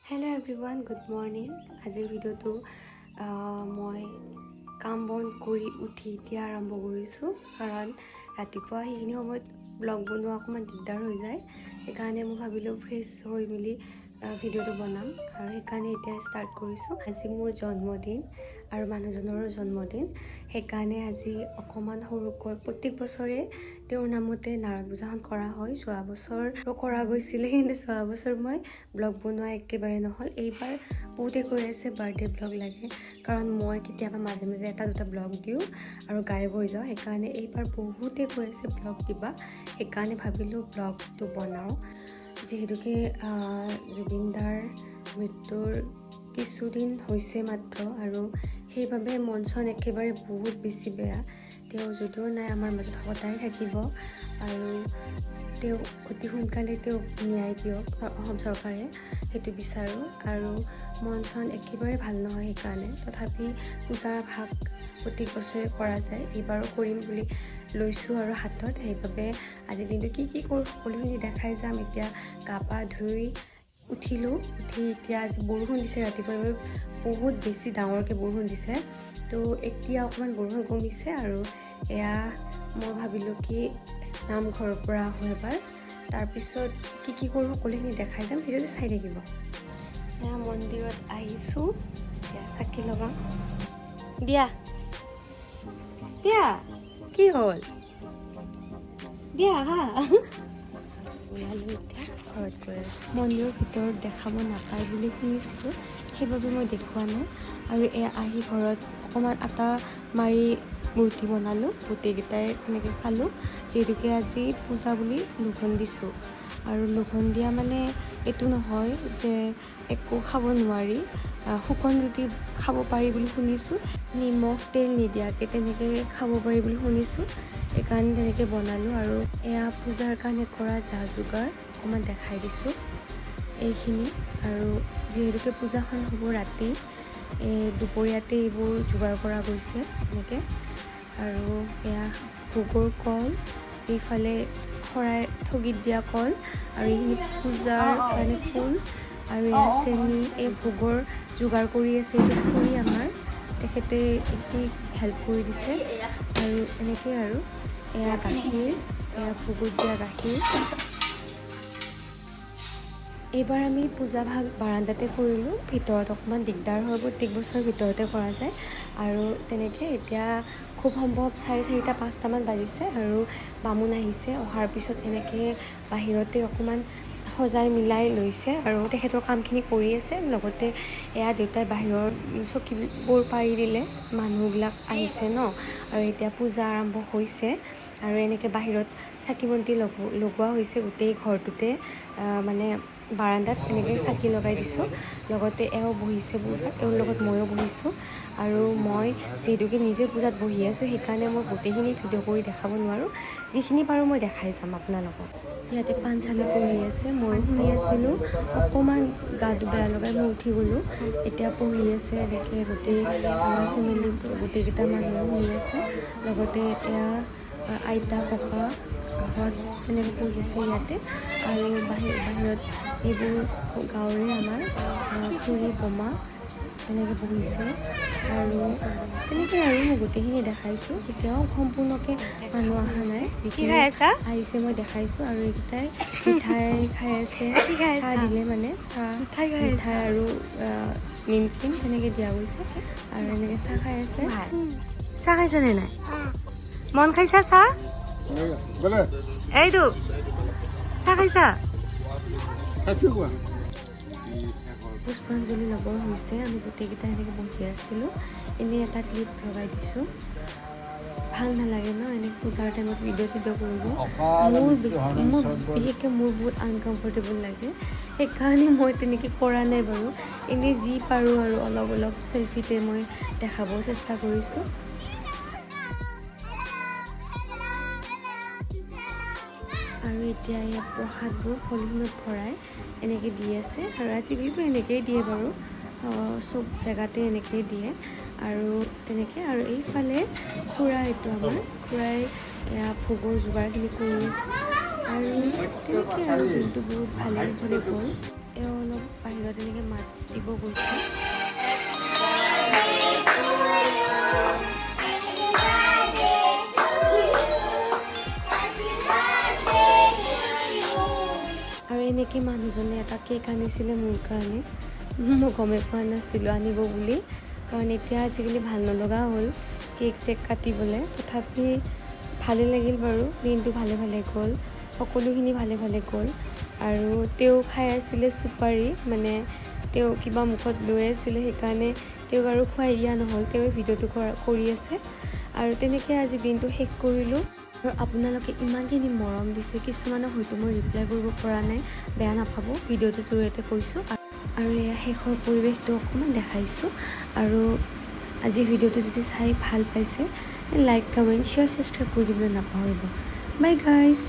Hello' everyone, good morning. আজিৰ ভিডিঅ'টো মই কাম বন কৰি উঠি এতিয়া আৰম্ভ কৰিছোঁ, কাৰণ ৰাতিপুৱা সেইখিনি সময়ত ব্লগ বনোৱা অকণমান দিগদাৰ হৈ যায়। সেইকাৰণে মই ভাবিলোঁ ফ্ৰেছ হৈ মেলি ভিডিঅ'টো বনাম, আৰু সেইকাৰণে এতিয়া ষ্টাৰ্ট কৰিছোঁ। আজি মোৰ জন্মদিন আৰু মানুহজনৰো জন্মদিন, সেইকাৰণে আজি অকণমান সৰুকৈ প্ৰত্যেক বছৰে তেওঁৰ নামতে নাৰায়ণ পূজাখন কৰা হয়। যোৱা বছৰ কৰা গৈছিলে, কিন্তু যোৱা বছৰ মই ব্লগ বনোৱা একেবাৰে নহ'ল। এইবাৰ বহুতে কৈ আছে বাৰ্থডে ব্লগ লাগে, কাৰণ মই কেতিয়াবা মাজে মাজে এটা দুটা ব্লগ দিওঁ আৰু গায়ব হৈ যাওঁ। সেইকাৰণে এইবাৰ বহুতে কৈ আছে ব্লগ দিবা, সেইকাৰণে ভাবিলোঁ ব্লগটো বনাওঁ। যিহেতুকে জুবিন দাৰ মৃত্যুৰ কিছুদিন হৈছে মাত্ৰ, আৰু সেইবাবে মন চন একেবাৰে বহুত বেছি বেয়া। তেওঁ যদিও নাই, আমাৰ মাজত সদায় থাকিব, আৰু তেওঁ অতি সোনকালে তেওঁক ন্যায় দিয়ক অসম চৰকাৰে, সেইটো বিচাৰোঁ। আৰু মন চন একেবাৰে ভাল নহয়, সেইকাৰণে তথাপি পূজা ভাগ প্ৰত্যেক বছৰে কৰা যায়, এইবাৰো কৰিম বুলি লৈছোঁ আৰু হাতত। সেইবাবে আজিৰ দিনটো কি কৰোঁ সকলোখিনি দেখাই যাম। এতিয়া গা পা ধুই উঠিলোঁ, উঠি এতিয়া আজি বৰষুণ দিছে ৰাতিপুৱা, বহুত বেছি ডাঙৰকৈ বৰষুণ দিছে। তো এতিয়া অকণমান বৰষুণ কমিছে, আৰু এয়া মই ভাবিলোঁ কি নামঘৰৰ পৰা আহোঁ এবাৰ, তাৰপিছত কি কৰোঁ সকলোখিনি দেখাই যাম, ভিডিঅ'টো চাই থাকিব। এয়া মন্দিৰত আহিছোঁ, এতিয়া চাকি লগাম। দিয়া দিয়া, কি হ'ল দিয়া, আহা। ওলালোঁ, এতিয়া ঘৰত গৈ আছোঁ। মন্দিৰৰ ভিতৰত দেখাব নাপায় বুলি শুনিছিলোঁ, সেইবাবে মই দেখুওৱা নাই। আৰু এয়া আহি ঘৰত অকণমান আটা মাৰি মূৰ্তি বনালোঁ, গোটেইকেইটাই এনেকৈ খালোঁ। যিহেতুকে আজি পূজা বুলি লঘোণ দিছোঁ, আৰু লঘোণ দিয়া মানে এইটো নহয় যে একো খাব নোৱাৰি, শুকান ৰুটি খাব পাৰি বুলি শুনিছোঁ, নিমখ তেল নিদিয়াকৈ তেনেকৈ খাব পাৰি বুলি শুনিছোঁ। সেইকাৰণে তেনেকৈ বনালোঁ। আৰু এয়া পূজাৰ কাৰণে কৰা যা যোগাৰ অকণমান দেখাই দিছোঁ এইখিনি। আৰু যিহেতুকে পূজাখন হ'ব ৰাতি, দুপৰীয়াতে এইবোৰ যোগাৰ কৰা গৈছে এনেকৈ। আৰু এয়া ভোগৰ কল, এইফালে শৰাই ঠগিত দিয়া কল, আৰু এইখিনি পূজাৰ কাৰণে ফুল, আৰু এয়া চেনি, এই ভোগৰ যোগাৰ কৰি আছে এইটো খুৰী আমাৰ, তেখেতে এইখিনি হেল্প কৰি দিছে। আৰু এনেকৈ আৰু এয়া গাখীৰ, এয়া ভোগত দিয়া গাখীৰ। এইবাৰ আমি পূজা ভাগ বাৰাণ্ডাতে কৰিলোঁ, ভিতৰত অকণমান দিগদাৰ হয়, প্ৰত্যেক বছৰ ভিতৰতে কৰা যায়। আৰু তেনেকৈ এতিয়া খুব সম্ভৱ 4:30-5টামান বাজিছে, আৰু বামুণ আহিছে। অহাৰ পিছত এনেকৈ বাহিৰতে অকণমান সজাই মিলাই লৈছে, আৰু তেখেতৰ কামখিনি কৰি আছে। লগতে এয়া দেউতাই বাহিৰৰ চকীবোৰ পাৰি দিলে, মানুহবিলাক আহিছে ন, আৰু এতিয়া পূজা আৰম্ভ হৈছে। আৰু এনেকৈ বাহিৰত চাকি বন্তি লগোৱা হৈছে গোটেই ঘৰটোতে, মানে বাৰাণ্ডাত এনেকৈ চাকি লগাই দিছোঁ। লগতে এওঁ বহিছে পূজাত, এওঁৰ লগত ময়ো বহিছোঁ। আৰু মই যিহেতুকে নিজে পূজাত বহি আছোঁ, সেইকাৰণে মই গোটেইখিনি ভিডিঅ' কৰি দেখাব নোৱাৰোঁ, যিখিনি পাৰোঁ মই দেখাই যাম আপোনালোকক। ইয়াতে পাণচালা পঢ়ি আছে, ময়ো শুনি আছিলোঁ, অকণমান গাটো বেয়া লগাই মই উঠি গ'লোঁ। এতিয়া পঢ়ি আছে এনেকৈ গোটেই আমাৰ ফেমিলি, গোটেইকেইটা মানুহে শুনি আছে। লগতে এয়া আইতা ককাহঁত এনেকৈ পঢ়িছে ইয়াতে। আৰু বাহিৰত এইবোৰ গাঁৱৰে আমাৰ খুৰী বোমা এনেকৈ বহিছে। আৰু তেনেকৈ আৰু মই গোটেইখিনি দেখাইছোঁ। এতিয়াও সম্পূৰ্ণকৈ মানুহ অহা নাই, যিখিনি আহিছে মই দেখাইছোঁ। আৰু এইকেইটাই মিঠাই খাই আছে, চাহ দিলে মানে, চাহ মিঠাই আৰু নিমকিন সেনেকৈ দিয়া গৈছে, আৰু এনেকৈ চাহ খাই আছে। চাহ খাইছনে নাই? মন খাইছা চাহ? এইটো চাহ খাইছা? পুষ্পাঞ্জলি ল'বৰ হৈছে, আমি গোটেইকেইটা এনেকৈ বহি আছিলোঁ। এনেই এটা ক্লিপ লগাই দিছোঁ, ভাল নালাগে ন এনেকৈ পূজাৰ টাইমত ভিডিঅ' চিডিঅ' কৰিব। বিশেষকৈ মোৰ বহুত আনকমফৰ্টেবল লাগে, সেইকাৰণে মই তেনেকৈ কৰা নাই বাৰু। এনেই যি পাৰোঁ আৰু অলপ চেল্ফিতে মই দেখাব চেষ্টা কৰিছোঁ। আৰু এতিয়া ইয়াত প্ৰসাদবোৰ পলিথিনত ভৰাই এনেকৈ দি আছে, আৰু আজিকালিতো এনেকৈয়ে দিয়ে বাৰু, চব জেগাতে এনেকৈয়ে দিয়ে। আৰু তেনেকৈ, আৰু এইফালে খুৰা, এইটো আমাৰ খুৰাই এয়া ভোগৰ যোগাৰখিনি কৰি আছে। আৰু তেনেকৈ আৰু দিনটো বহুত ভালে গ'ল। এওঁ অলপ বাহিৰত এনেকৈ মাত দিব গৈছে। আৰু এনেকৈ মানুহজনে এটা কেক আনিছিলে মোৰ কাৰণে। মই গমেই পোৱা নাছিলোঁ আনিব বুলি, কাৰণ এতিয়া আজিকালি ভাল নলগা হ'ল কেক চেক কাটিবলৈ। তথাপি ভালে লাগিল বাৰু, দিনটো ভালে গ'ল, সকলোখিনি ভালে গ'ল। আৰু তেওঁ খাই আছিলে চুপাৰী, মানে তেওঁ কিবা মুখত লৈ আছিলে, সেইকাৰণে তেওঁক আৰু খুৱাই দিয়া নহ'ল, তেওঁ ভিডিঅ'টো কৰি আছে। আৰু তেনেকৈ আজি দিনটো শেষ কৰিলোঁ। আৰু আপোনালোকে ইমানখিনি মৰম দিছে, কিছুমানক হয়তো মই ৰিপ্লাই কৰিব পৰা নাই, বেয়া নাপাব, ভিডিঅ'টোৰ জৰিয়তে কৈছোঁ। আৰু এয়া শেষৰ পৰিৱেশটো অকণমান দেখাইছোঁ। আৰু আজি ভিডিঅ'টো যদি চাই ভাল পাইছে, লাইক কমেণ্ট শ্বেয়াৰ ছাবস্ক্ৰাইব কৰি দিবলৈ নাপাহৰিব। বাই গাইজ।